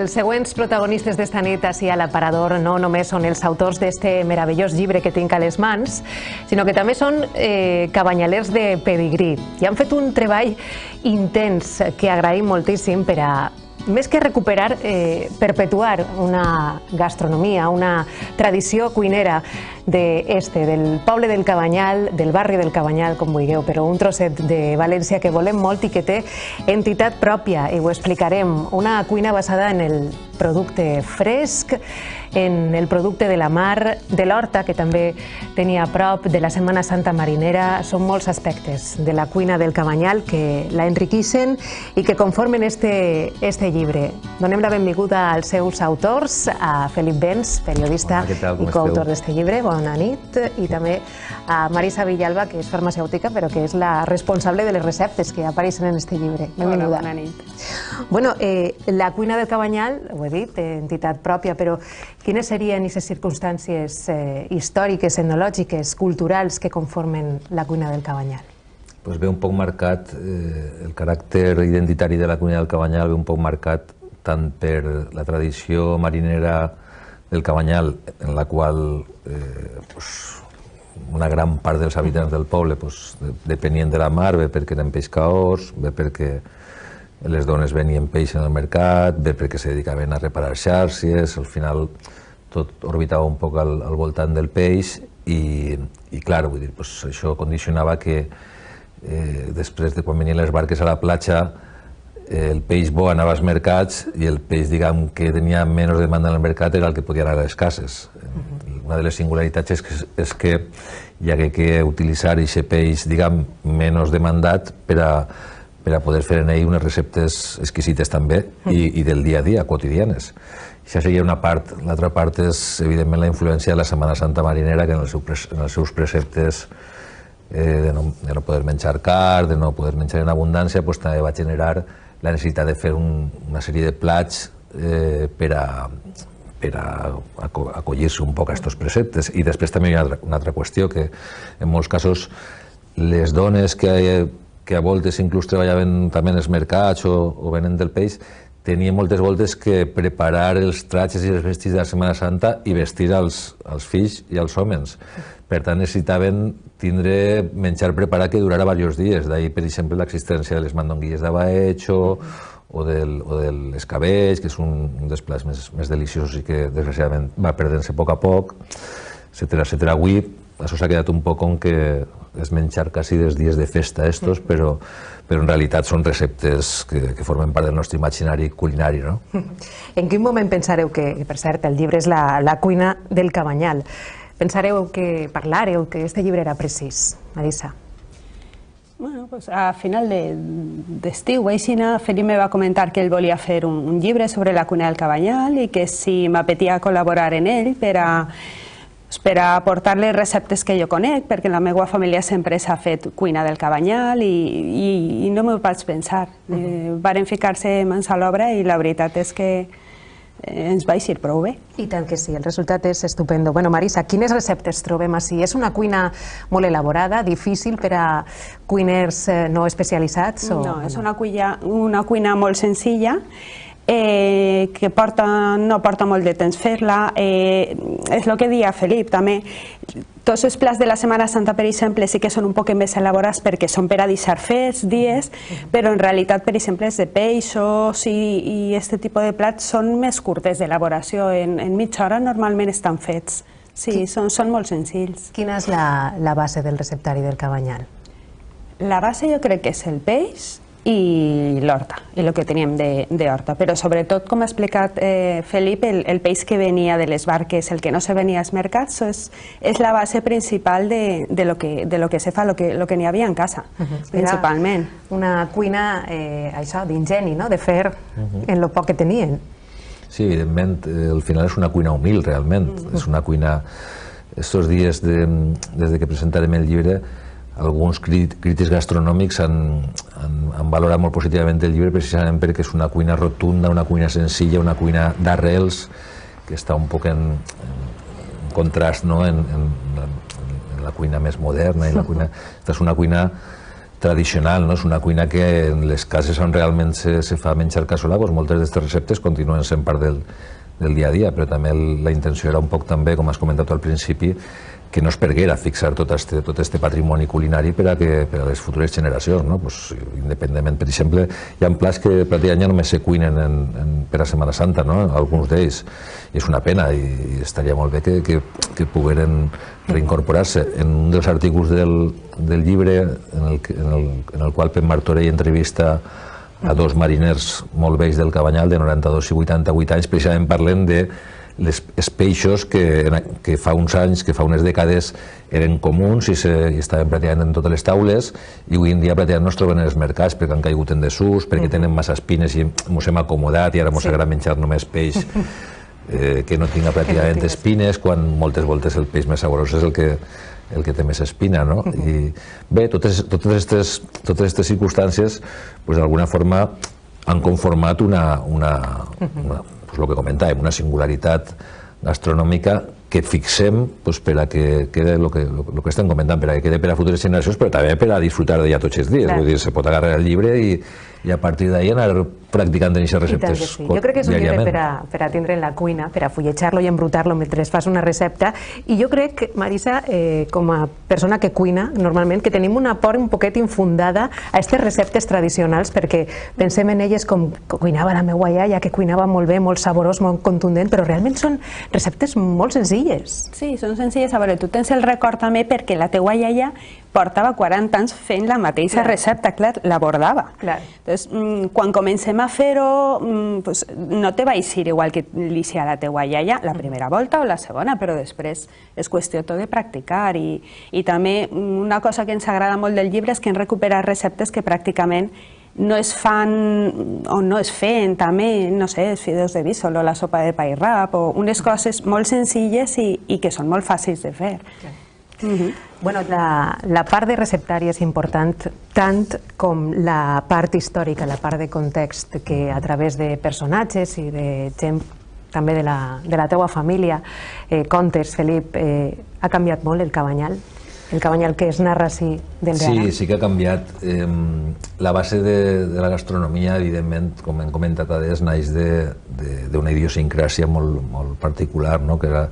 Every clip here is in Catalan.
Els següents protagonistes d'esta nit ací a l'Aparador no només són els autors d'este meravellós llibre que tinc a les mans, sinó que també són cabanyalers de pedigrí i han fet un treball intens que agraïm moltíssim per a, més que recuperar, perpetuar una gastronomia, una tradició cuinera del poble del Cabanyal, del barri del Cabanyal, com vulgueu, però un trosset de València que volem molt i que té entitat pròpia, i ho explicarem. Una cuina basada en el producte fresc, en el producte de la mar, de l'horta, que també tenia a prop, de la Setmana Santa marinera. Són molts aspectes de la cuina del Cabanyal que la enriqueixen i que conformen este llibre. Donem la benvinguda als seus autors, a Felip Bens, periodista i coautor d'este llibre. Bona nit. I també a Marisa Villalba, que és farmacèutica, però que és la responsable de les receptes que apareixen en este llibre. Benvinguda. Bona nit. Bueno, la cuina del Cabanyal, ho he dit, entitat pròpia, però quines serien aquestes circumstàncies històriques, etnològiques, culturals que conformen la cuina del Cabanyal? Pues ve un poc marcat, el caràcter identitari de la cuina del Cabanyal ve un poc marcat tant per la tradició marinera del Cabanyal, en la qual una gran part dels habitants del poble depenien de la mar, bé perquè eren pescadors, bé perquè les dones venien peix en el mercat, bé perquè se dedicaven a reparar xàrcies. Al final tot orbitava un poc al voltant del peix i clar, vull dir, això condicionava que després de quan venien les barques a la platja el peix bo anava als mercats i el peix, diguem, que tenia menys demanda en el mercat era el que podia anar a les cases. Una de les singularitats és que hi hagué que utilitzar aquest peix, diguem, menys demandat per a poder fer en ell unes receptes exquisites també i del dia a dia, quotidianes. Això seria una part. L'altra part és, evidentment, la influència de la Setmana Santa marinera, que en els seus preceptes de no poder menjar car, de no poder menjar en abundància, també va generar la necessitat de fer una sèrie de plats per a acollir-se un poc a aquests preceptes. I després també hi ha una altra qüestió, que en molts casos les dones que a voltes inclús treballaven també en els mercats o venen del peix, tenien moltes voltes que preparar els tratges i els vestits de la Setmana Santa i vestir els fills i els homes. Per tant, necessitaven tindre menjar preparat que durara diversos dies. D'ahir, per exemple, l'existència de les mandonguilles de baetxo o de l'escabell, que és un dels plats més deliciosos i que, desgraciadament, va perdent-se a poc, etcètera. Avui, això s'ha quedat un poc com que és menjar quasi dels dies de festa estos, però en realitat són receptes que formen part del nostre imaginari culinari, no? En quin moment pensareu que, per cert, el llibre és la cuina del Cabanyal, pensareu que parlareu que este llibre era precís, Marisa? Bueno, pues a final d'estiu, Felip me va comentar que ell volia fer un llibre sobre la cuina del Cabanyal i que si m'apetia col·laborar en ell per a aportar-li receptes que jo conec, perquè la meva família sempre s'ha fet cuina del Cabanyal i no m'ho vaig pensar. Varen ficar-se mans a l'obra i la veritat és que ens va eixir prou bé. I tant que sí, el resultat és estupendo. Bueno, Marisa, quines receptes trobem així? És una cuina molt elaborada, difícil per a cuiners no especialitzats? No, és una cuina molt senzilla, que no porta molt de temps fer-la. És el que deia Felip, també. Tots els plats de la Setmana Santa, per exemple, sí que són un poc més elaborats perquè són per a deixar fets, dies, però en realitat, per exemple, els de peixos i aquest tipus de plats són més curtes d'elaboració. En mitja hora normalment estan fets. Sí, són molt senzills. Quina és la base del receptari del Cabanyal? La base jo crec que és el peix i l'horta, i el que teníem d'horta, però sobretot, com ha explicat Felip, el peix que venia de les barques, el que no se venia als mercats, és la base principal de lo que se fa, lo que n'hi havia en casa, principalment. Una cuina, això, d'ingeni, de fer en el poc que tenien. Sí, evidentment, al final és una cuina humil, realment. És una cuina... Estos dies, des que presentarem el llibre, alguns crítics gastronòmics han valorat molt positivament el llibre precisament perquè és una cuina rotunda, una cuina senzilla, una cuina d'arrels que està un poc en contrast en la cuina més moderna. Esta és una cuina tradicional, no? És una cuina que en les cases on realment se fa menjar cassolà, doncs moltes d'aquestes receptes continuen sent part del dia a dia, però també la intenció era un poc també, com has comentat al principi, que no es perguera fixar tot este patrimoni culinari per a les futures generacions, no? Pues, independentment, per exemple, hi ha plats que pràcticament ja només se cuinen per a Setmana Santa, no? Alguns d'ells, i és una pena, i estaria molt bé que pogueren reincorporar-se. En un dels artículos del llibre, en el qual Pep Martorell entrevista a dos mariners molt vells del Cabanyal, de 92 i 88 anys, precisament parlen de els peixos que fa uns anys, que fa unes dècades eren comuns i estaven pràcticament en totes les taules, i avui en dia pràcticament no es troben en els mercats perquè han caigut en desús, perquè tenen massa espines i ens hem acomodat i ara ens agrada menjar només peix que no tinga pràcticament espines, quan moltes voltes el peix més saborós és el que té més espina, no? I bé, totes aquestes circumstàncies d'alguna forma han conformat pues lo que comentàvem, una singularitat gastronòmica que fixem per a que quede el que estem comentant, per a que quede per a futures generacions, però també per a disfrutar d'ella tots els dies. Vull dir, se pot agarrar el llibre i a partir d'ahir anar practicant en aquestes receptes diàriament. Jo crec que és un llibre per a tindre en la cuina, per a fulletjar-lo i embrutar-lo mentre fas una recepta, i jo crec, Marisa, com a persona que cuina normalment, que tenim una por un poquet infundada a aquestes receptes tradicionals, perquè pensem en elles com cuinava la meua iaia, que cuinava molt bé, molt saborós, molt contundent, però realment són receptes molt senzilles. Sí, són senzilles. A veure, tu tens el record també perquè la teua iaia portava 40 anys fent la mateixa recepta, clar, l'abordava. Entonces, quan comencem a fer-ho, no te va eixir igual que li eixia a la teua iaia la primera volta o la segona, però després és qüestió tot de practicar. I també una cosa que ens agrada molt del llibre és que hem recuperat receptes que pràcticament no es fan o no es feien també, no sé, els fideus de vísol o la sopa de pa i rap, o unes coses molt senzilles i que són molt fàcils de fer. Bueno, la part de receptari és important tant com la part històrica, la part de context, que a través de personatges i de gent també de la teua família contes, Felip, ha canviat molt el Cabanyal? El Cabanyal que es narra així del d'ara? Sí que ha canviat. La base de la gastronomia, evidentment, com hem comentat adés, naix d'una idiosincràsia molt particular, que era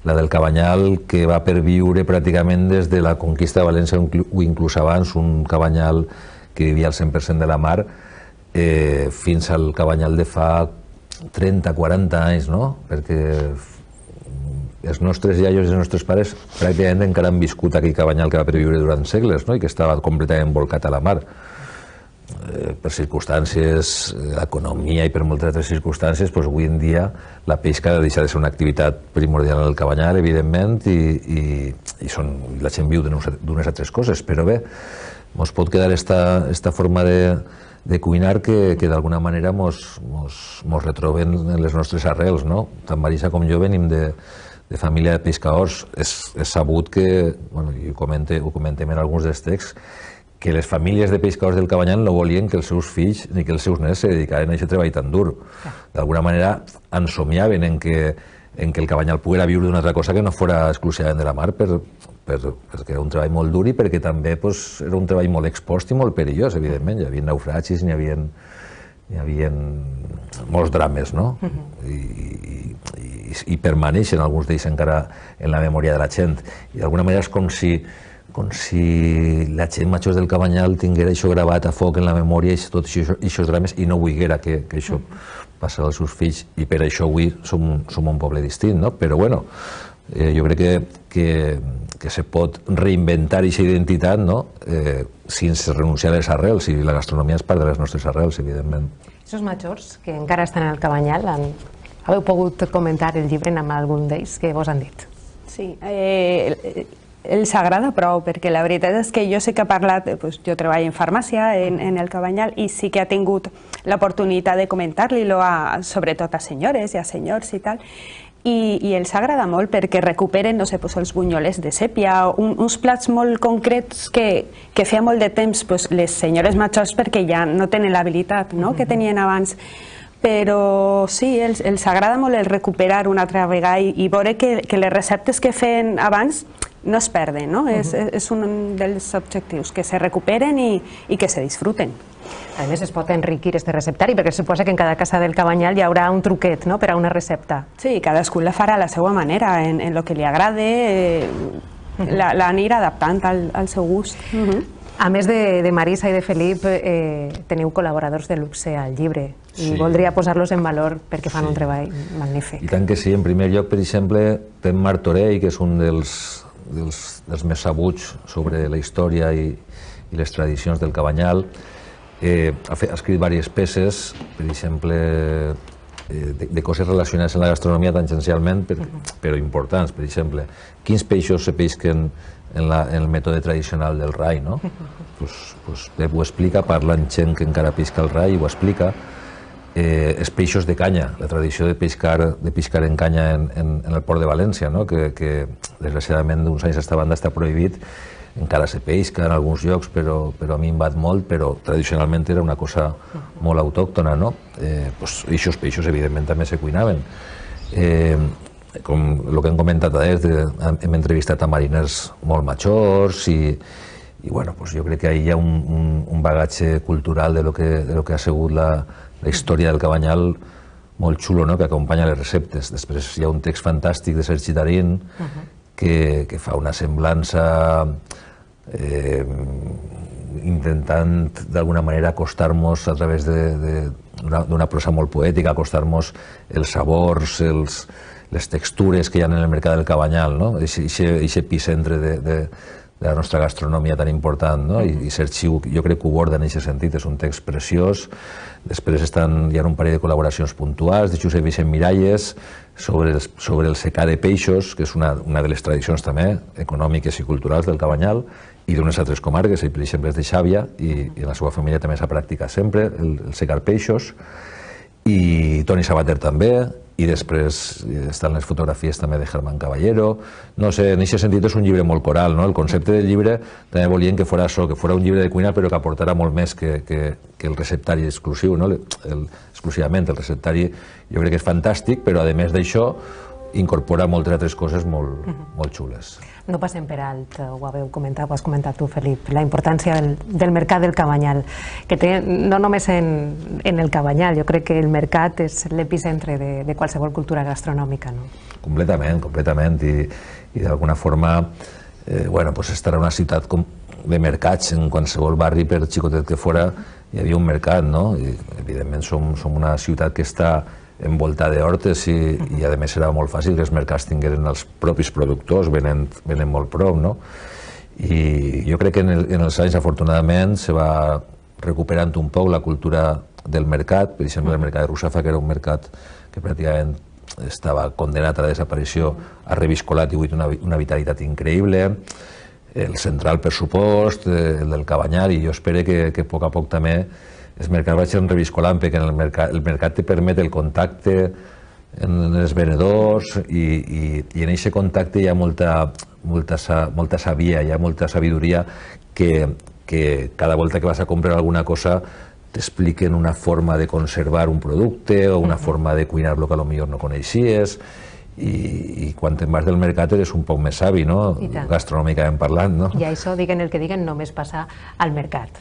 la del Cabanyal, que va perviure pràcticament des de la conquista de València o inclús abans, un Cabanyal que vivia al 100% de la mar, fins al Cabanyal de fa 30-40 anys, perquè els nostres iaios i els nostres pares pràcticament encara han viscut aquell Cabanyal que va perviure durant segles i que estava completament volcat a la mar. Per circumstàncies d'economia i per moltes altres circumstàncies, avui en dia la pesca deixa de ser una activitat primordial al Cabanyal, evidentment, i la gent viu d'unes altres coses, però bé, ens pot quedar esta forma de cuinar que d'alguna manera ens retroben en les nostres arrels. Tant Marisa com jo venim de família de pescadors. És sabut que, i ho comentem en alguns dels texts, que les famílies de pescadors del Cabanyal no volien que els seus fills ni que els seus nets se dedicaven a aquest treball tan dur. D'alguna manera ensomiaven en que el Cabanyal poguera viure d'una altra cosa que no fora exclusivament de la mar, perquè era un treball molt dur i perquè també era un treball molt expost i molt perillós, evidentment. Hi havia naufragis, hi havia molts drames, i permaneixen alguns d'ells encara en la memòria de la gent. I d'alguna manera és com si la gent major del Cabanyal tinguera això gravat a foc en la memòria, tots aquests drames, i no volguera que això passés als seus fills, i per això avui som un poble distint, però bueno, jo crec que se pot reinventar aquesta identitat sense renunciar a les arrels, i la gastronomia és part de les nostres arrels, evidentment. Aquests majors que encara estan al Cabanyal, haveu pogut comentar el llibre amb algun d'ells que vos han dit? Sí, els agrada prou, perquè la veritat és que jo sé que ha parlat, jo treballo en farmàcia en el Cabanyal, i sí que ha tingut l'oportunitat de comentar-li-lo sobretot a senyores i a senyors i tal, i els agrada molt perquè recuperen, no sé, els bunyolers de sèpia, uns plats molt concrets que feia molt de temps les senyores majors, perquè ja no tenen l'habilitat que tenien abans. Però sí, els agrada molt el recuperar una altra vegada i veure que les receptes que feien abans no es perden, no? És un dels objectius, que se recuperen i que se disfruten. A més, es pot enriquir este receptari, perquè suposa que en cada casa del Cabanyal hi haurà un truquet, no?, per a una recepta. Sí, cadascú la farà a la seva manera, en el que li agrade, l'anirà adaptant al seu gust. A més de Marisa i de Felip, teniu col·laboradors de luxe al llibre i voldria posar-los en valor perquè fan un treball magnífic. I tant que sí. En primer lloc, per exemple, Pep Martorell, que és un dels més sabuts sobre la història i les tradicions del Cabanyal, ha escrit diverses peces, per exemple, de coses relacionades amb la gastronomia tangencialment, però importants. Per exemple, quins peixos se pesquen en el mètode tradicional del rai, no? Pep ho explica, parla amb gent que encara pesca el rai i ho explica. Els peixos de canya, la tradició de pescar en canya en el port de València, que desgraciadament d'uns anys a esta banda està prohibit. Encara se pesca en alguns llocs, però a mi em bat molt, però tradicionalment era una cosa molt autòctona, no? Aquests peixos, evidentment, també se cuinaven. Com el que hem comentat hem entrevistat a mariners molt majors i jo crec que hi ha un bagatge cultural de lo que ha sigut la història del Cabanyal molt xulo, que acompanya les receptes. Després hi ha un text fantàstic de Sergi Darín que fa una semblança intentant d'alguna manera acostar-nos a través d'una prosa molt poètica, acostar-nos els sabors, les textures que hi ha en el mercat del Cabanyal, aquest epicentre de la nostra gastronomia tan important, i Sergi jo crec que ho aborda en aquest sentit, és un text preciós. Després hi ha un parell de col·laboracions puntuals de Josep Vicent Miralles sobre el secà de peixos, que és una de les tradicions també econòmiques i culturals del Cabanyal, i d'unes altres comarques, per exemple és de Xàbia, i en la seva família també s'ha practicat sempre el secar peixos, i Toni Sabater també, i després estan les fotografies també de Germán Caballero. No sé, en aquest sentit és un llibre molt coral, no? El concepte del llibre també volien que fora això, que fora un llibre de cuina però que aportara molt més que el receptari exclusiu, no? Exclusivament el receptari jo crec que és fantàstic, però a més d'això incorpora moltes altres coses molt xules. No passem per alt, ho has comentat tu, Felip, la importància del mercat del Cabanyal, que té no només en el Cabanyal, jo crec que el mercat és l'epicentre de qualsevol cultura gastronòmica. Completament, i d'alguna forma estar en una ciutat de mercats, en qualsevol barri, per xicotet que fora, hi havia un mercat, no? I evidentment som una ciutat que està envoltada d'hortes i a més serà molt fàcil que els mercats tingueren els propis productors, venen molt prop, no? I jo crec que en els anys, afortunadament, se va recuperant un poc la cultura del mercat. Per exemple, el mercat de Russafa, que era un mercat que pràcticament estava condenat a la desaparició, ha reviscolat i ha una vitalitat increïble. El Central, per supost, el del Cabanyal, i jo espero que a poc també els mercats vagin reviscolant, perquè el mercat te permet el contacte amb els venedors i en aquest contacte hi ha molta sabia, hi ha molta sabidoria que cada volta que vas a comprar alguna cosa t'expliquen una forma de conservar un producte o una forma de cuinar-lo que potser no coneixies, i quan te'n vas del mercat eres un poc més savi, gastronòmicament parlant. I això, diguen el que diguen, només passa al mercat.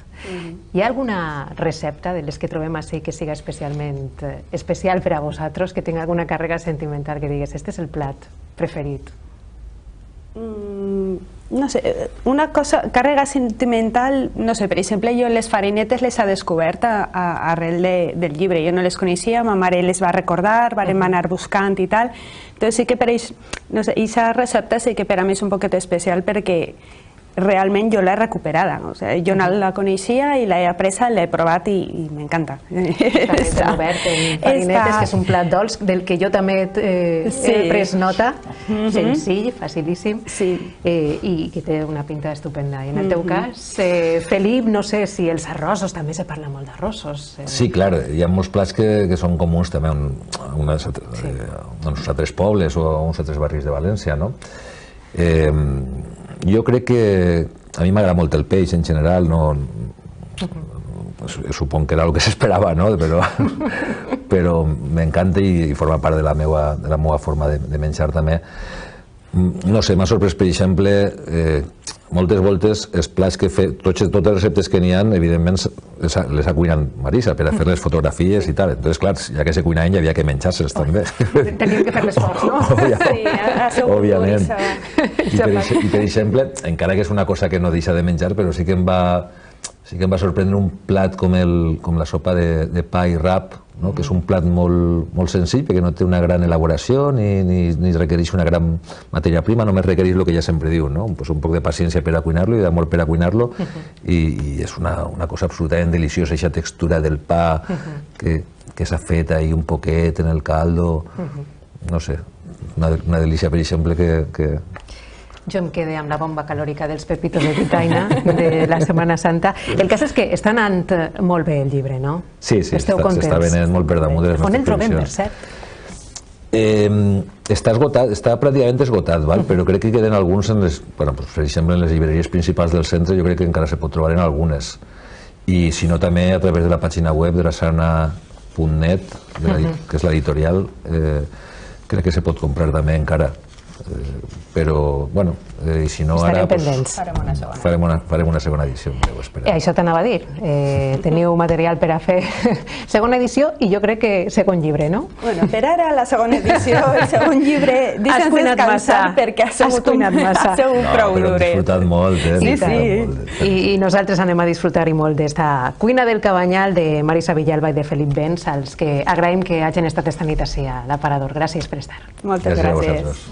Hi ha alguna recepta de les que trobem així que siga especialment especial per a vosaltres, que tingui alguna càrrega sentimental, que digues, este és el plat preferit? No sé, una cosa, càrrega sentimental, no sé, per exemple, jo les farinetes les he descobert arrel del llibre, jo no les coneixia, ma mare les va recordar, vam anar buscant i tal, entonces sí que per això, no sé, aquesta recepta sí que per a mi és un poquet especial perquè realment jo l'he recuperada, jo no la coneixia i l'he apresa, l'he provat i m'encanta. Està obert en farinetes, que és un plat dolç del que jo també he pres nota, senzill, facilíssim, i que té una pinta estupenda. I en el teu cas, Felip, no sé si els arrossos, també se parla molt d'arrossos. Sí, clar, hi ha molts plats que són comuns també en uns altres pobles o en uns altres barris de València, no? Jo crec que a mi m'agrada molt el peix en general, supon que era el que s'esperava, però m'encanta i forma part de la meva forma de menjar també. No sé, m'ha sorprès, per exemple, moltes voltes els plats que fe... Totes les receptes que n'hi ha, evidentment, les ha cuinat Marisa per a fer les fotografies i tal. Entonces, clar, ja que se cuinaven, hi havia que menjar-se'ls també. Tenim que fer l'esforç, no? Sí, òbviament. I per exemple, encara que és una cosa que no deixa de menjar, però sí que em va sorprendre un plat com la sopa de pa i rap, que és un plat molt senzill, perquè no té una gran elaboració ni requereix una gran matèria prima, només requereix el que ja sempre diu, un poc de paciència per a cuinar-lo i d'amor per a cuinar-lo, i és una cosa absolutament deliciosa, aquesta textura del pa que s'ha fet ahí un poquet en el caldo, no sé, una delícia, per exemple, que... Jo em quedé amb la bomba calòrica dels pepitos de Titaina de la Setmana Santa. El cas és que està anant molt bé el llibre, no? Sí, s'està venent molt per damunt de les nostres previsions. On el trobem, per cert? Està esgotat, està pràcticament esgotat, però crec que queden alguns, per exemple, en les llibreries principals del centre, jo crec que encara se pot trobar en algunes. I si no, també a través de la pàgina web de la sana.net, que és l'editorial, crec que se pot comprar també encara. Però, bueno, i si no ara... Estarem pendents. Farem una segona edició, deu esperar. Això t'anava a dir. Teniu material per a fer segona edició i jo crec que segon llibre, no? Bueno, per ara la segona edició i segon llibre deixa'ns descansar perquè ha sigut prou dures. Però hem disfrutat molt, I nosaltres anem a disfrutar-hi molt d'esta cuina del Cabanyal de Marisa Villalba i de Felip Bens, als que agraïm que hagin estat esta nit així a l'Aparador. Gràcies per estar. Moltes gràcies.